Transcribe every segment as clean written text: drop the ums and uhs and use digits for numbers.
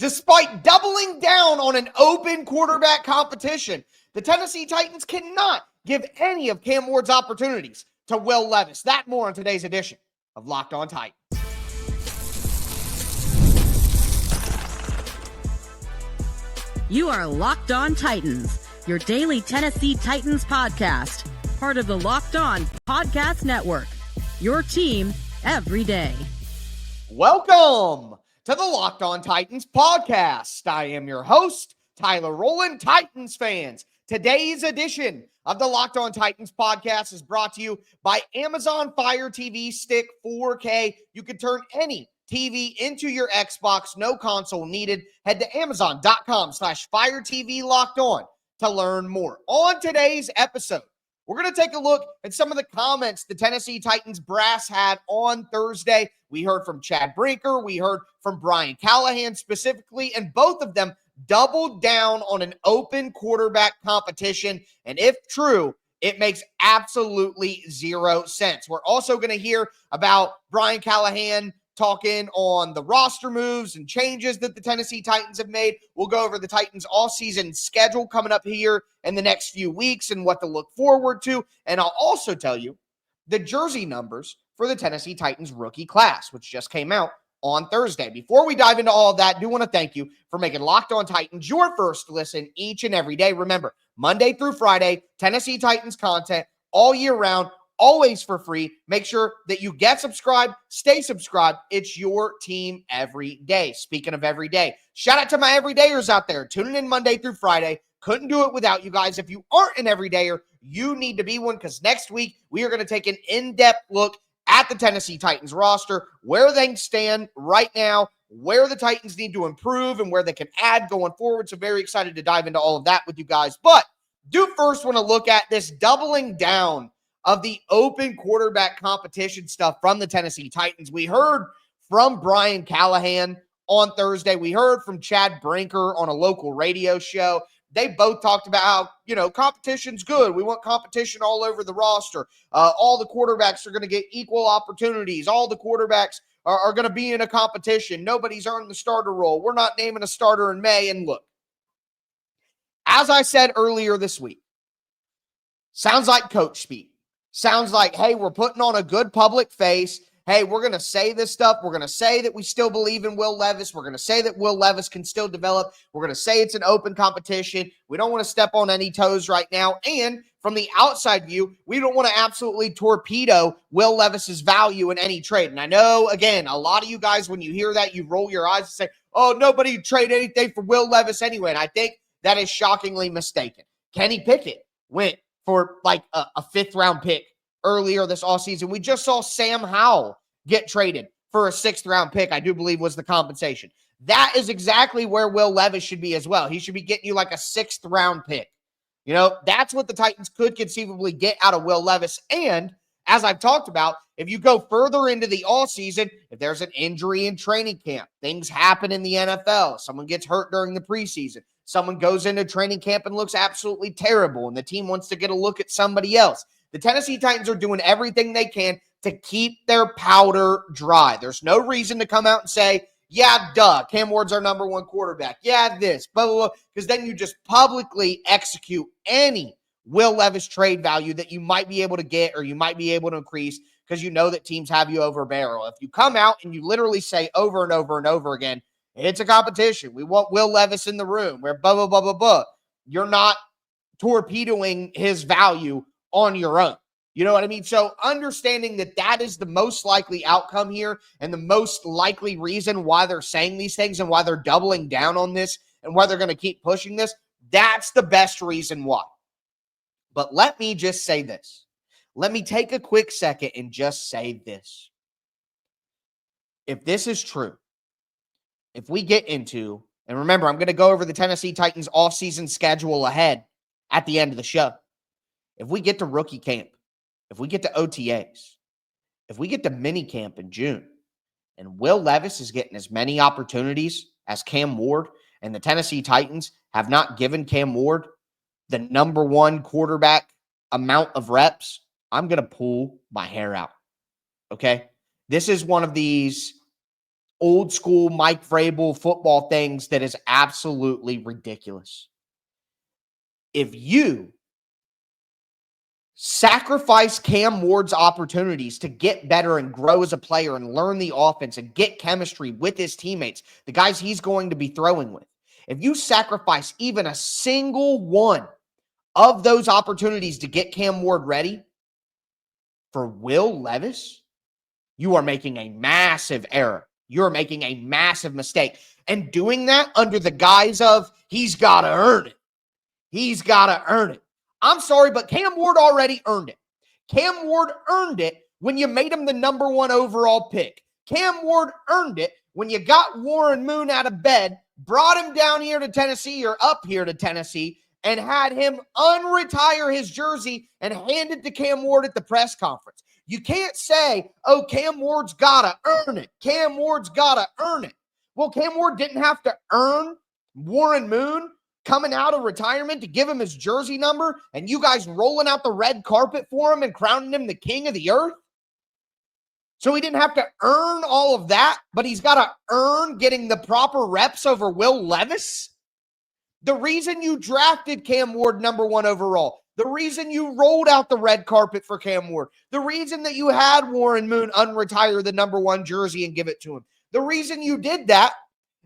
Despite doubling down on an open quarterback competition, the Tennessee Titans cannot give any of Cam Ward's opportunities to Will Levis. That more on today's edition of Locked On Titans. You are Locked On Titans, your daily Tennessee Titans podcast, part of the Locked On Podcast Network, your team every day. Welcome to the Locked On Titans podcast. I am your host, Tyler Rowland. Titans fans, today's edition of the Locked On Titans podcast is brought to you by Amazon Fire TV Stick 4K. You can turn any TV into your Xbox, no console needed. Head to amazon.com/Fire TV Locked On to learn more. On today's episode, we're going to take a look at some of the comments the Tennessee Titans brass had on Thursday. We heard from Chad Brinker. We heard from Brian Callahan specifically, and both of them doubled down on an open quarterback competition. And if true, it makes absolutely zero sense. We're also going to hear about Brian Callahan talking on the roster moves and changes that the Tennessee Titans have made. We'll go over the Titans offseason schedule coming up here in the next few weeks and what to look forward to. And I'll also tell you the jersey numbers for the Tennessee Titans rookie class, which just came out on Thursday. Before we dive into all of that, I do want to thank you for making Locked On Titans your first listen each and every day. Remember, Monday through Friday, Tennessee Titans content all year round, always for free. Make sure that you get subscribed, stay subscribed. It's your team every day. Speaking of every day, shout out to my everydayers out there tuning in Monday through Friday. Couldn't do it without you guys. If you aren't an everydayer, you need to be one, because next week we are going to take an in-depth look at the Tennessee Titans roster, where they stand right now, where the Titans need to improve, and where they can add going forward. So very excited to dive into all of that with you guys. But do first want to look at this doubling down of the open quarterback competition stuff from the Tennessee Titans. We heard from Brian Callahan on Thursday. We heard from Chad Brinker on a local radio show. They both talked about how, competition's good. We want competition all over the roster. All the quarterbacks are going to get equal opportunities. All the quarterbacks are going to be in a competition. Nobody's earned the starter role. We're not naming a starter in May. And look, as I said earlier this week, sounds like coach speak. Sounds like, hey, we're putting on a good public face. Hey, we're going to say this stuff. We're going to say that we still believe in Will Levis. We're going to say that Will Levis can still develop. We're going to say it's an open competition. We don't want to step on any toes right now. And from the outside view, we don't want to absolutely torpedo Will Levis's value in any trade. And I know, again, a lot of you guys, when you hear that, you roll your eyes and say, oh, nobody trade anything for Will Levis anyway. And I think that is shockingly mistaken. Kenny Pickett went for like a fifth-round pick earlier this offseason. We just saw Sam Howell get traded for a sixth-round pick, I do believe was the compensation. That is exactly where Will Levis should be as well. He should be getting you like a sixth-round pick. That's what the Titans could conceivably get out of Will Levis. And as I've talked about, if you go further into the offseason, if there's an injury in training camp, things happen in the NFL, someone gets hurt during the preseason, someone goes into training camp and looks absolutely terrible, and the team wants to get a look at somebody else. The Tennessee Titans are doing everything they can to keep their powder dry. There's no reason to come out and say, yeah, duh, Cam Ward's our number one quarterback. Yeah, this, blah, blah, blah, because then you just publicly execute any Will Levis trade value that you might be able to get or you might be able to increase, because you know that teams have you over a barrel. If you come out and you literally say over and over and over again, it's a competition, we want Will Levis in the room, we're blah, blah, blah, blah, blah, you're not torpedoing his value on your own. You know what I mean? So understanding that that is the most likely outcome here and the most likely reason why they're saying these things and why they're doubling down on this and why they're going to keep pushing this, that's the best reason why. But let me just say this. Let me take a quick second and just say this. If this is true, if we get into, and remember, I'm going to go over the Tennessee Titans offseason schedule ahead at the end of the show. If we get to rookie camp, if we get to OTAs, if we get to mini camp in June, and Will Levis is getting as many opportunities as Cam Ward, and the Tennessee Titans have not given Cam Ward the number one quarterback amount of reps, I'm going to pull my hair out. Okay? This is one of these old school Mike Vrabel football things that is absolutely ridiculous. If you sacrifice Cam Ward's opportunities to get better and grow as a player and learn the offense and get chemistry with his teammates, the guys he's going to be throwing with, if you sacrifice even a single one of those opportunities to get Cam Ward ready for Will Levis, you are making a massive error. You're making a massive mistake. And doing that under the guise of he's got to earn it. He's got to earn it. I'm sorry, but Cam Ward already earned it. Cam Ward earned it when you made him the number 1 overall pick. Cam Ward earned it when you got Warren Moon out of bed, brought him down here to Tennessee or up here to Tennessee, and had him unretire his jersey and hand it to Cam Ward at the press conference. You can't say, oh, Cam Ward's got to earn it. Cam Ward's got to earn it. Well, Cam Ward didn't have to earn Warren Moon coming out of retirement to give him his jersey number and you guys rolling out the red carpet for him and crowning him the king of the earth. So he didn't have to earn all of that, but he's got to earn getting the proper reps over Will Levis. The reason you drafted Cam Ward number 1 overall, the reason you rolled out the red carpet for Cam Ward, the reason that you had Warren Moon unretire the number 1 jersey and give it to him, the reason you did that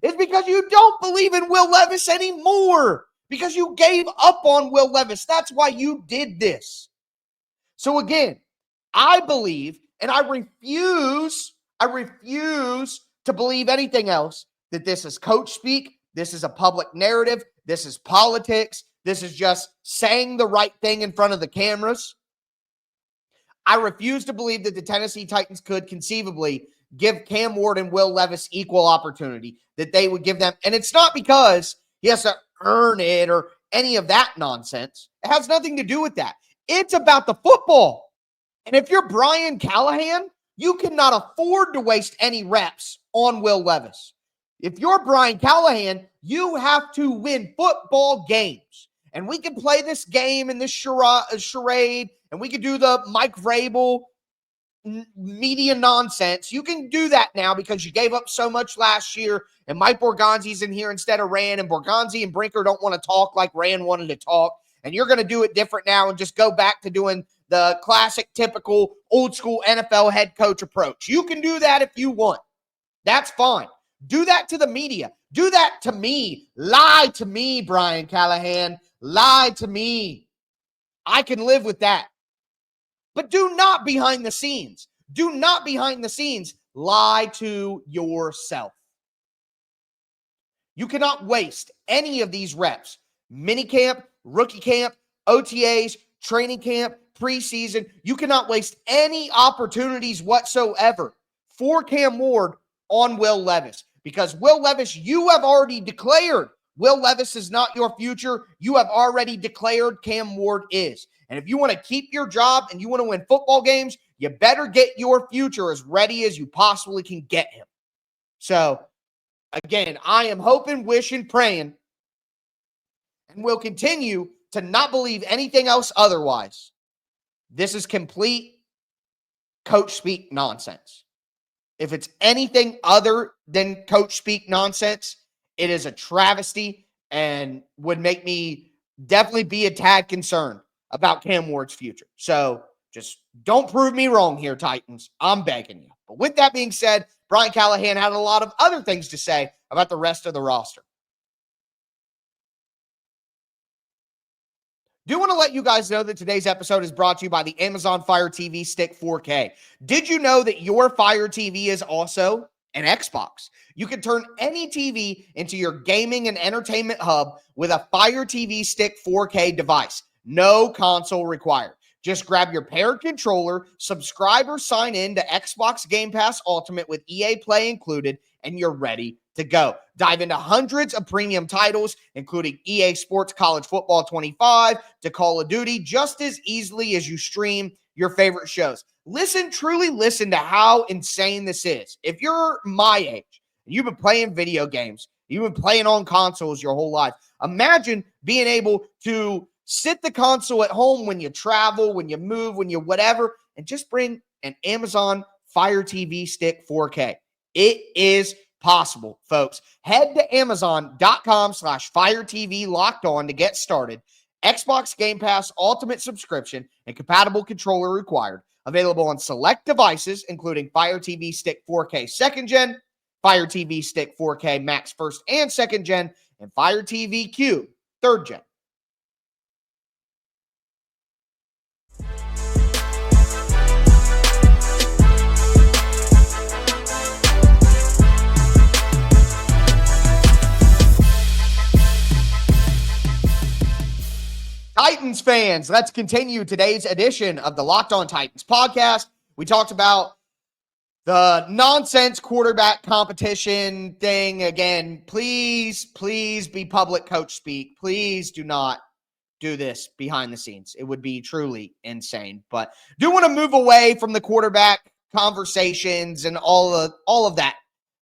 is because you don't believe in Will Levis anymore, because you gave up on Will Levis. That's why you did this. So again, I believe, and I refuse to believe anything else, that this is coach speak, this is a public narrative, this is politics, this is just saying the right thing in front of the cameras. I refuse to believe that the Tennessee Titans could conceivably give Cam Ward and Will Levis equal opportunity, that they would give them. And it's not because he has to earn it or any of that nonsense. It has nothing to do with that. It's about the football. And if you're Brian Callahan, you cannot afford to waste any reps on Will Levis. If you're Brian Callahan, you have to win football games. And we can play this game and this charade, and we can do the Mike Vrabel media nonsense. You can do that now because you gave up so much last year, and Mike Borgonzi's in here instead of Rand, and Borgonzi and Brinker don't want to talk like Rand wanted to talk, and you're going to do it different now and just go back to doing the classic, typical, old-school NFL head coach approach. You can do that if you want. That's fine. Do that to the media. Do that to me. Lie to me, Brian Callahan. Lie to me. I can live with that. But do not behind the scenes. Do not behind the scenes lie to yourself. You cannot waste any of these reps. Minicamp, rookie camp, OTAs, training camp, preseason. You cannot waste any opportunities whatsoever for Cam Ward on Will Levis. Because Will Levis, you have already declared Will Levis is not your future. You have already declared Cam Ward is. And if you want to keep your job and you want to win football games, you better get your future as ready as you possibly can get him. So, again, I am hoping, wishing, praying, and will continue to not believe anything else otherwise. This is complete coach speak nonsense. If it's anything other than coach speak nonsense, it is a travesty and would make me definitely be a tad concerned about Cam Ward's future. So just don't prove me wrong here, Titans. I'm begging you. But with that being said, Brian Callahan had a lot of other things to say about the rest of the roster. Do want to let you guys know that today's episode is brought to you by the Amazon Fire TV Stick 4K. Did you know that your Fire TV is also an Xbox? You can turn any TV into your gaming and entertainment hub with a Fire TV Stick 4K device. No console required. Just grab your paired controller, subscribe or sign in to Xbox Game Pass Ultimate with EA Play included, and you're ready to go. Dive into hundreds of premium titles, including EA Sports College Football 25 to Call of Duty, just as easily as you stream your favorite shows. Truly listen to how insane this is. If you're my age, and you've been playing video games, you've been playing on consoles your whole life, imagine being able to sit the console at home when you travel, when you move, when you whatever, and just bring an Amazon Fire TV Stick 4K. It is possible, folks. Head to Amazon.com/FireTV Locked On to get started. Xbox Game Pass Ultimate subscription and compatible controller required. Available on select devices, including Fire TV Stick 4K 2nd Gen, Fire TV Stick 4K Max 1st and 2nd Gen, and Fire TV Cube 3rd Gen. Titans fans, let's continue today's edition of the Locked On Titans podcast. We talked about the nonsense quarterback competition thing. Again, please be public coach speak. Please do not do this behind the scenes. It would be truly insane. But do want to move away from the quarterback conversations and all of that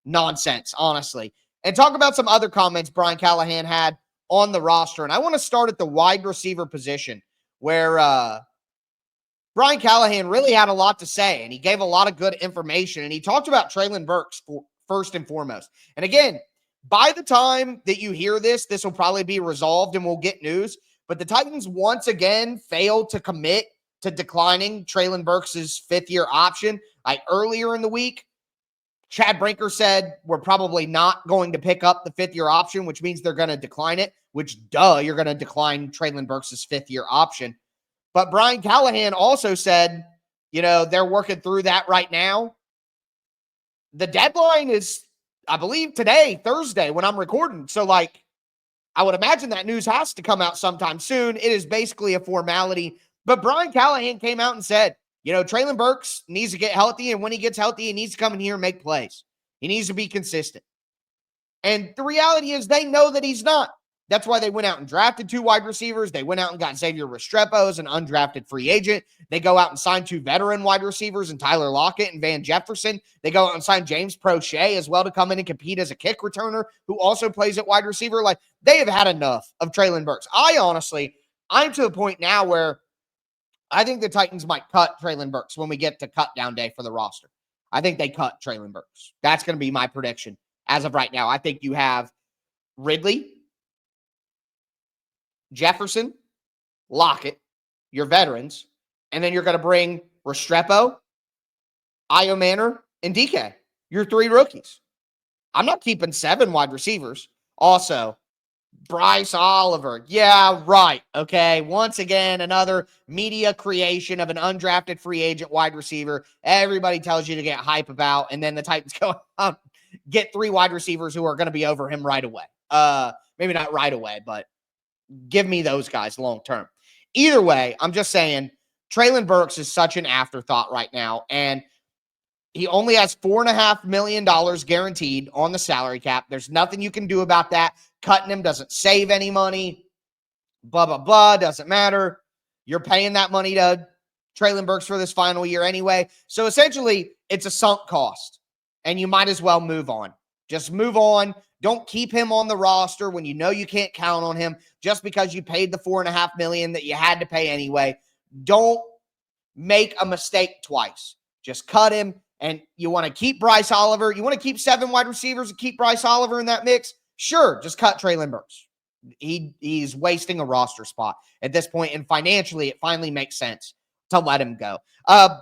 nonsense, honestly, and talk about some other comments Brian Callahan had on the roster. And I want to start at the wide receiver position, where Brian Callahan really had a lot to say, and he gave a lot of good information, and he talked about Treylon Burks first and foremost. And again, by the time that you hear this will probably be resolved and we'll get news. But the Titans once again failed to commit to declining Treylon Burks' fifth-year option. Like earlier in the week, Chad Brinker said we're probably not going to pick up the fifth-year option, which means they're going to decline it, which, you're going to decline Treylon Burks' fifth-year option. But Brian Callahan also said, they're working through that right now. The deadline is, I believe, today, Thursday, when I'm recording. So, I would imagine that news has to come out sometime soon. It is basically a formality. But Brian Callahan came out and said, Treylon Burks needs to get healthy, and when he gets healthy, he needs to come in here and make plays. He needs to be consistent. And the reality is they know that he's not. That's why they went out and drafted 2 wide receivers. They went out and got Xavier Restrepo as an undrafted free agent. They go out and sign 2 veteran wide receivers in Tyler Lockett and Van Jefferson. They go out and sign James Prochet as well to come in and compete as a kick returner who also plays at wide receiver. They have had enough of Treylon Burks. I'm to the point now where I think the Titans might cut Treylon Burks when we get to cut down day for the roster. I think they cut Treylon Burks. That's going to be my prediction as of right now. I think you have Ridley, Jefferson, Lockett, your veterans, and then you're going to bring Restrepo, Io Manor, and DK, your 3 rookies. I'm not keeping 7 wide receivers. Also, Bryce Oliver. Yeah, right. Okay. Once again, another media creation of an undrafted free agent wide receiver. Everybody tells you to get hype about, and then the Titans go out, get 3 wide receivers who are going to be over him right away. Maybe not right away, but give me those guys long term. Either way, I'm just saying Treylon Burks is such an afterthought right now, and he only has $4.5 million guaranteed on the salary cap. There's nothing you can do about that. Cutting him doesn't save any money. Blah, blah, blah. Doesn't matter. You're paying that money to Treylon Burks for this final year anyway. So essentially, it's a sunk cost, and you might as well move on. Just move on. Don't keep him on the roster when you know you can't count on him just because you paid the $4.5 million that you had to pay anyway. Don't make a mistake twice. Just cut him. And you want to keep Bryce Oliver. You want to keep 7 wide receivers and keep Bryce Oliver in that mix? Sure, just cut Treylon Burks. He's wasting a roster spot at this point, and financially, it finally makes sense to let him go.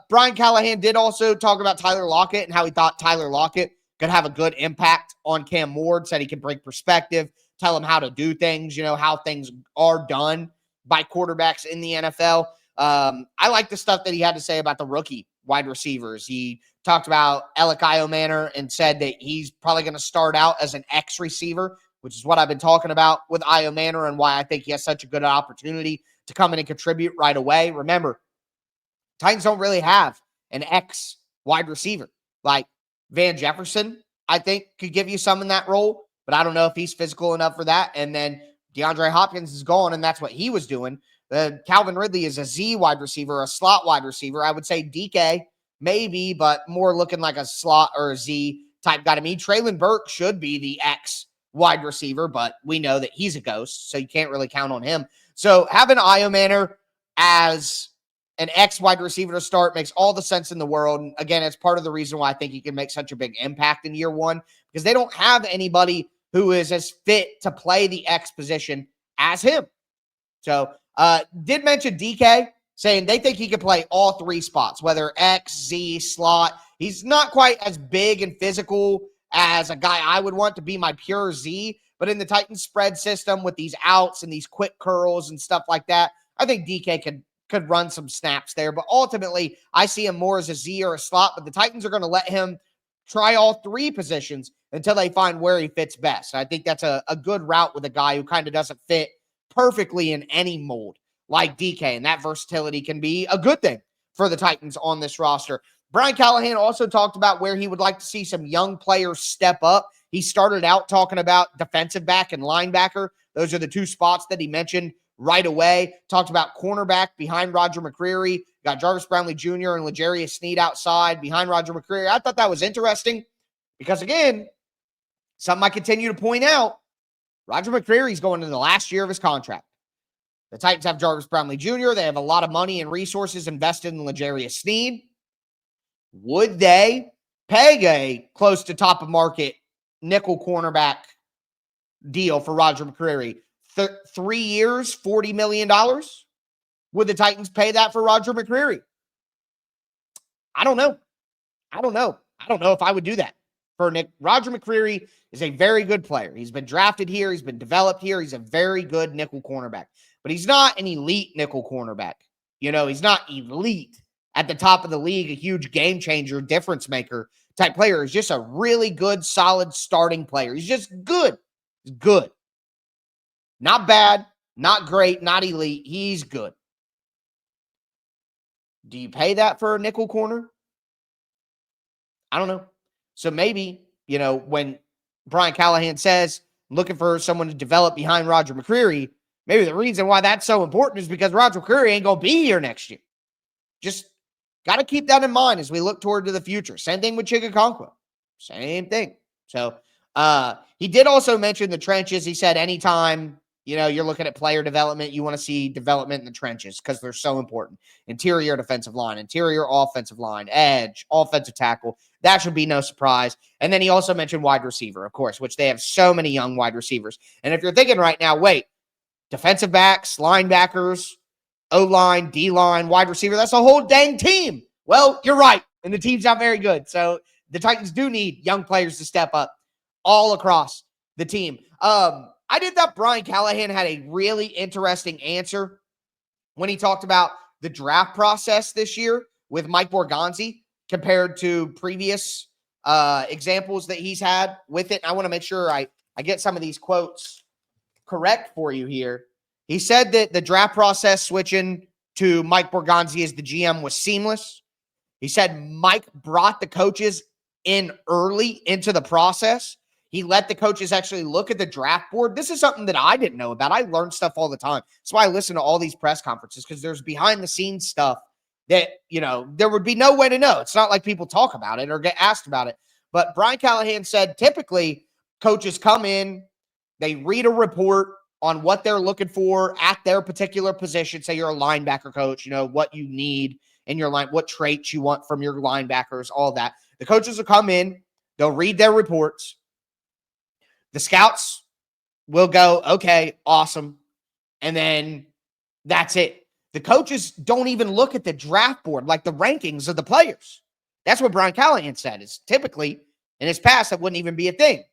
Brian Callahan did also talk about Tyler Lockett and how he thought Tyler Lockett could have a good impact on Cam Ward, said he could bring perspective, tell him how to do things, how things are done by quarterbacks in the NFL. I like the stuff that he had to say about the rookie wide receivers. He talked about Io Manor and said that he's probably going to start out as an X receiver, which is what I've been talking about with Io Manor and why I think he has such a good opportunity to come in and contribute right away. Remember, Titans don't really have an X wide receiver. Like Van Jefferson, I think, could give you some in that role, but I don't know if he's physical enough for that. And then DeAndre Hopkins is gone, and that's what he was doing. Calvin Ridley is a Z wide receiver, a slot wide receiver. I would say DK, maybe, but more looking like a slot or a Z type guy to me. Treylon Burks should be the X wide receiver, but we know that he's a ghost, so you can't really count on him. So having Io Manor as an ex-wide receiver to start makes all the sense in the world. And again, it's part of the reason why I think he can make such a big impact in year one, because they don't have anybody who is as fit to play the X position as him. So, did mention DK, saying they think he could play all three spots, whether X, Z, slot. He's not quite as big and physical as a guy I would want to be my pure Z, but in the Titans spread system with these outs and these quick curls and stuff like that, I think DK could run some snaps there. But ultimately, I see him more as a Z or a slot, but the Titans are going to let him try all three positions until they find where he fits best. I think that's a good route with a guy who kind of doesn't fit perfectly in any mold like DK, and that versatility can be a good thing for the Titans on this roster. Brian Callahan also talked about where he would like to see some young players step up. He started out talking about defensive back and linebacker. Those are the two spots that he mentioned right away. Talked about cornerback behind Roger McCreary. Got Jarvis Brownlee Jr. and L'Jarius Sneed outside behind Roger McCreary. I thought that was interesting because, again, something I continue to point out, Roger McCreary's going into the last year of his contract. The Titans have Jarvis Brownlee Jr. They have a lot of money and resources invested in L'Jarius Sneed. Would they pay a close to top of market nickel cornerback deal for Roger McCreary? 3 years, $40 million? Would the Titans pay that for Roger McCreary? I don't know. I don't know if I would do that for Nick. Roger McCreary is a very good player. He's been drafted here. He's been developed here. He's a very good nickel cornerback, but he's not an elite nickel cornerback. He's not elite at the top of the league, a huge game changer, difference maker type player. He's just a really good, solid starting player. He's just good. He's good. Not bad, not great, not elite. He's good. Do you pay that for a nickel corner? I don't know. So maybe, when Brian Callahan says, looking for someone to develop behind Roger McCreary, maybe the reason why that's so important is because Roger McCreary ain't going to be here next year. Just got to keep that in mind as we look toward to the future. Same thing with Chigakonkwo. Same thing. So he did also mention the trenches. He said anytime, you're looking at player development, you want to see development in the trenches because they're so important. Interior defensive line, interior offensive line, edge, offensive tackle. That should be no surprise. And then he also mentioned wide receiver, of course, which they have so many young wide receivers. And if you're thinking right now, wait, defensive backs, linebackers, O-line, D-line, wide receiver, that's a whole dang team. Well, you're right. And the team's not very good. So the Titans do need young players to step up all across the team. I did thought Brian Callahan had a really interesting answer when he talked about the draft process this year with Mike Borgonzi compared to previous examples that he's had with it. I want to make sure I get some of these quotes correct for you here. He said that the draft process switching to Mike Borgonzi as the GM was seamless. He said Mike brought the coaches in early into the process. He let the coaches actually look at the draft board. This is something that I didn't know about. I learn stuff all the time. That's why I listen to all these press conferences, because there's behind the scenes stuff that, there would be no way to know. It's not like people talk about it or get asked about it. But Brian Callahan said typically coaches come in, they read a report on what they're looking for at their particular position. Say you're a linebacker coach, what you need in your line, what traits you want from your linebackers, all that. The coaches will come in, they'll read their reports. The scouts will go, okay, awesome. And then that's it. The coaches don't even look at the draft board, like the rankings of the players. That's what Brian Callahan said, is typically in his past, that wouldn't even be a thing.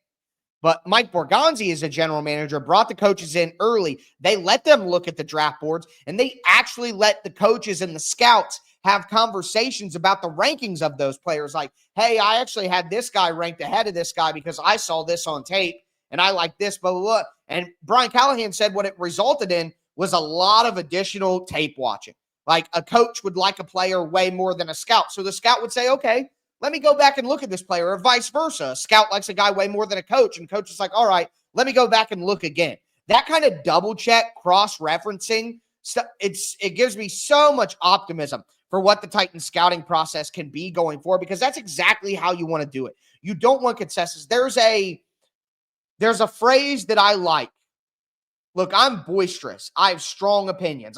But Mike Borgonzi, as a general manager, brought the coaches in early. They let them look at the draft boards, and they actually let the coaches and the scouts have conversations about the rankings of those players. Like, hey, I actually had this guy ranked ahead of this guy because I saw this on tape, and I like this, blah, blah, blah. And Brian Callahan said what it resulted in was a lot of additional tape watching. Like, a coach would like a player way more than a scout. So the scout would say, okay, let me go back and look at this player, or vice versa. A scout likes a guy way more than a coach, and coach is like, all right, let me go back and look again. That kind of double check, cross-referencing, it gives me so much optimism for what the Titans scouting process can be going forward, because that's exactly how you want to do it. You don't want concessions. There's a phrase that I like. Look, I'm boisterous. I have strong opinions.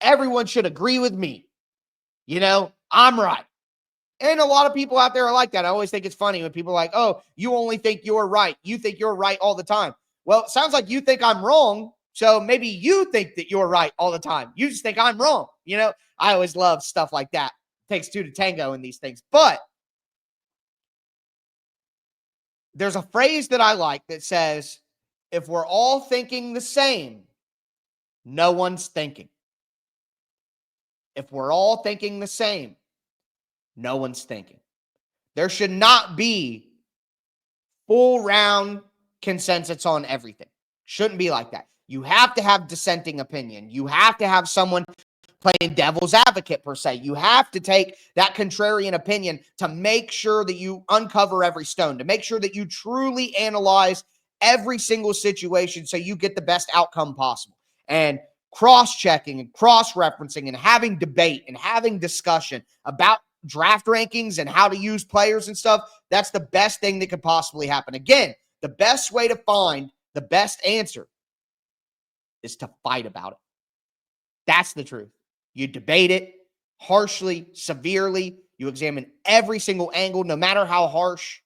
Everyone should agree with me I'm right. And a lot of people out there are like that. I always think it's funny when people are like, oh, you only think you're right. You think you're right all the time. Well, it sounds like you think I'm wrong. So maybe you think that you're right all the time. You just think I'm wrong. I always love stuff like that. It takes two to tango in these things. But there's a phrase that I like that says, if we're all thinking the same, no one's thinking. If we're all thinking the same, no one's thinking. There should not be full round consensus on everything. Shouldn't be like that. You have to have dissenting opinion. You have to have someone playing devil's advocate, per se. You have to take that contrarian opinion to make sure that you uncover every stone, to make sure that you truly analyze every single situation so you get the best outcome possible. And cross-checking and cross-referencing and having debate and having discussion about draft rankings and how to use players and stuff, that's the best thing that could possibly happen. Again, the best way to find the best answer is to fight about it. That's the truth. You debate it harshly, severely. You examine every single angle, no matter how harsh,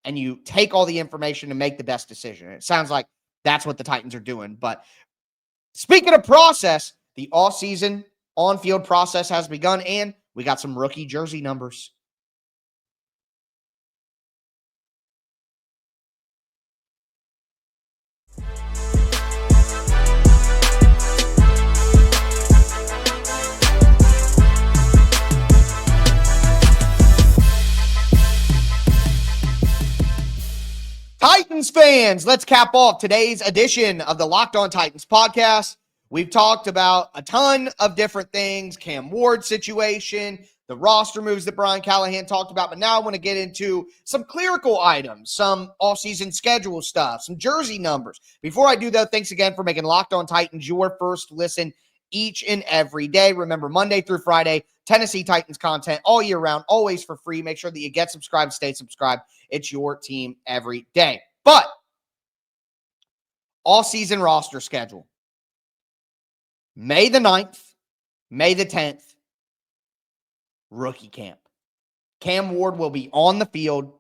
and you take all the information to make the best decision. It sounds like that's what the Titans are doing. But speaking of process, the offseason on-field process has begun, and we got some rookie jersey numbers. Titans fans, let's cap off today's edition of the Locked On Titans podcast. We've talked about a ton of different things, Cam Ward situation, the roster moves that Brian Callahan talked about, but now I want to get into some clerical items, some offseason schedule stuff, some jersey numbers. Before I do, though, thanks again for making Locked On Titans your first listen each and every day. Remember, Monday through Friday, Tennessee Titans content all year round, always for free. Make sure that you get subscribed, stay subscribed. It's your team every day. But all-season roster schedule. May the 9th, May the 10th, rookie camp. Cam Ward will be on the field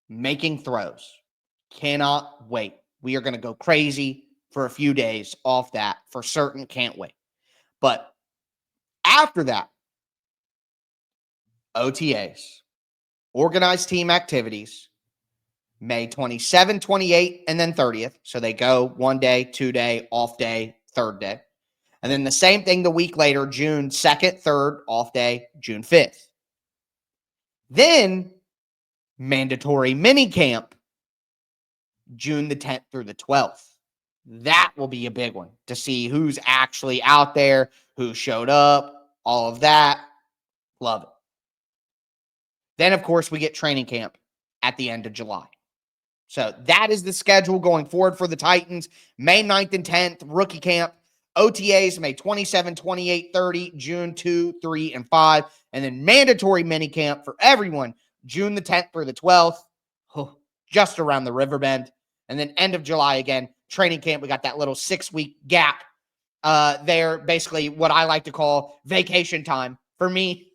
making throws. Cannot wait. We are going to go crazy for a few days off that for certain. Can't wait. But after that, OTAs, organized team activities, May 27, 28, and then 30th. So they go 1 day, 2 day, off day, third day. And then the same thing the week later, June 2nd, 3rd, off day, June 5th. Then mandatory mini camp, June the 10th through the 12th. That will be a big one to see who's actually out there, who showed up, all of that. Love it. Then, of course, we get training camp at the end of July. So that is the schedule going forward for the Titans. May 9th and 10th, rookie camp. OTAs, May 27, 28, 30, June 2, 3, and 5. And then mandatory minicamp for everyone, June the 10th through the 12th, just around the river bend. And then end of July again, training camp. We got that little 6-week gap there, basically what I like to call vacation time for me.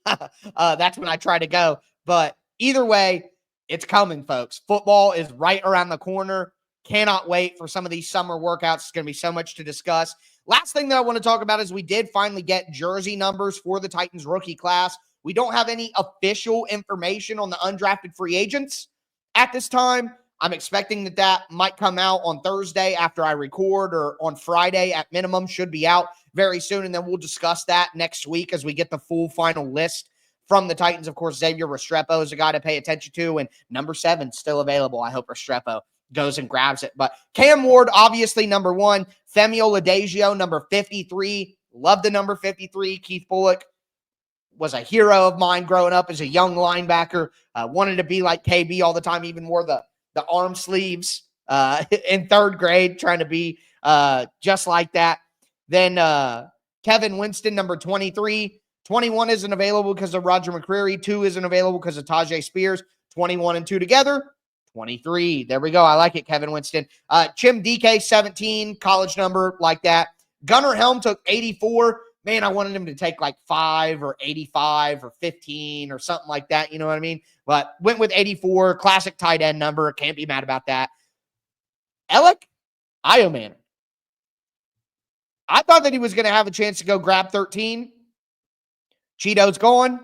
That's when I try to go. But either way, it's coming, folks. Football is right around the corner. Cannot wait for some of these summer workouts. It's going to be so much to discuss. Last thing that I want to talk about is we did finally get jersey numbers for the Titans rookie class. We don't have any official information on the undrafted free agents at this time. I'm expecting that might come out on Thursday after I record, or on Friday at minimum, should be out very soon. And then we'll discuss that next week as we get the full final list from the Titans. Of course, Xavier Restrepo is a guy to pay attention to, and number 7 still available. I hope Restrepo goes and grabs it. But Cam Ward, obviously, number 1. Femi Oladipo, number 53. Love the number 53. Keith Bullock was a hero of mine growing up as a young linebacker. Wanted to be like KB all the time, even wore the arm sleeves in 3rd grade, trying to be just like that. Then Kevin Winston, number 23. 21 isn't available because of Roger McCreary. 2 isn't available because of Tajay Spears. 21 and 2 together, 23. There we go. I like it, Kevin Winston. Chim DK, 17, college number like that. Gunnar Helm took 84. man, I wanted him to take like 5 or 85 or 15 or something like that. You know what I mean? But went with 84, classic tight end number. Can't be mad about that. Alec Ioman. I thought that he was going to have a chance to go grab 13. Cheeto's gone.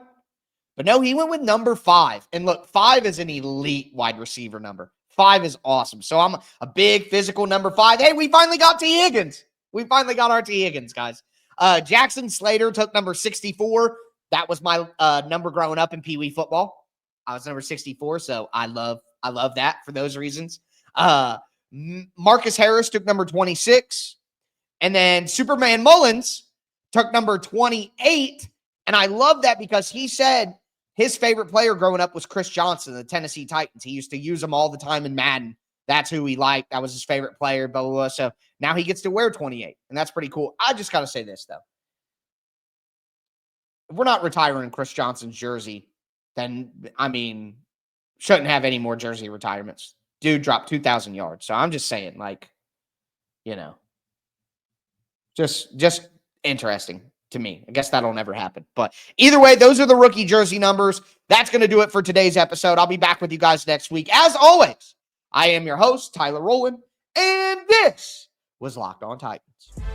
But no, he went with number 5. And look, 5 is an elite wide receiver number. 5 is awesome. So I'm a big physical number 5. Hey, we finally got T. Higgins. We finally got our T. Higgins, guys. Jackson Slater took number 64. That was my number growing up in Pee Wee football. I was number 64, so I love that for those reasons. Marcus Harris took number 26. And then Superman Mullins took number 28. And I love that because he said his favorite player growing up was Chris Johnson, the Tennessee Titans. He used to use him all the time in Madden. That's who he liked. That was his favorite player, blah, blah, blah. So now he gets to wear 28, and that's pretty cool. I just got to say this, though. If we're not retiring Chris Johnson's jersey, then, I mean, shouldn't have any more jersey retirements. Dude dropped 2,000 yards. So I'm just saying, like, you know, just interesting to me. I guess that'll never happen. But either way, those are the rookie jersey numbers. That's going to do it for today's episode. I'll be back with you guys next week. As always, I am your host, Tyler Rowland, and this was Locked On Titans.